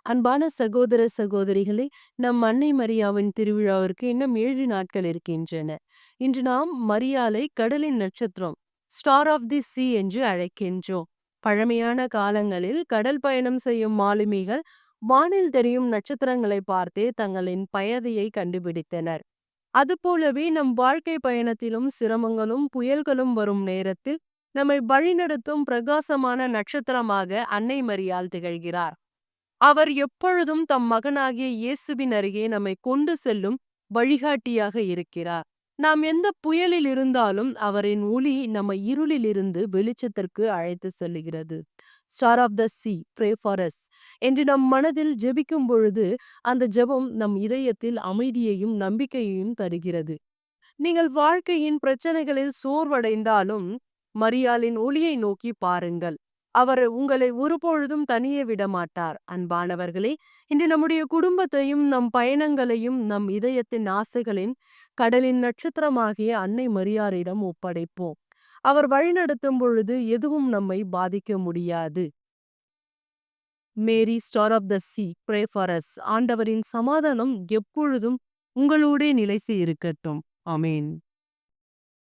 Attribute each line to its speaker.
Speaker 1: அன்பான சகோதர சகோதரிகளே, நம் அன்னை மரியாவின் திருவிழாவிற்கு இன்னும் 7 நாட்கள் இருக்கின்றன. இன்று நாம் மரியாளை கடலின் நட்சத்திரம், ஸ்டார் ஆஃப் தி சீ என்று அழைக்கின்றோம். பழமையான காலங்களில் கடல் பயணம் செய்யும் மாலுமிகள் வானில் தெரியும் நட்சத்திரங்களை பார்த்தே தங்களின் பயதையை கண்டுபிடித்தனர். அதுபோலவே நம் வாழ்க்கை பயணத்திலும் சிரமங்களும் புயல்களும் வரும் நேரத்தில் நம்மை வழிநடத்தும் பிரகாசமான நட்சத்திரமாக அன்னை மரியாள் திகழ்கிறார். அவர் எப்பொழுதும் தம் மகனாகிய இயேசுவின் அருகே நம்மை கொண்டு செல்லும் வழிகாட்டியாக இருக்கிறார். நாம் எந்த புயலில் இருந்தாலும் அவரின் ஒளி நம்மை இருளில் இருந்து வெளிச்சத்திற்கு அழைத்து செல்லுகிறது. Star of the sea pray for us என்று நம் மனதில் ஜெபிக்கும் பொழுது அந்த ஜெபம் நம் இதயத்தில் அமைதியையும் நம்பிக்கையையும் தருகிறது. நீங்கள் வாழ்க்கையின் பிரச்சனைகளில் சோர்வடைந்தாலும் மரியாளின் ஒளியை நோக்கி பாருங்கள். அவர் உங்களை ஒருபொழுதும் தனியே விடமாட்டார். அன்பானவர்களே, இன்று நம்முடைய குடும்பத்தையும் நம் பயணங்களையும் நம் இதயத்தின் ஆசைகளின் கடலின் நட்சத்திரமாகிய அன்னை மரியாளிடம் ஒப்படைப்போம். அவர் வழிநடத்தும் பொழுது எதுவும் நம்மை பாதிக்க முடியாது. Mary star of the sea pray for us. ஆண்டவரின் சமாதானம் எப்பொழுதும் உங்களோடே நிலைத்து இருக்கட்டும். ஆமென்.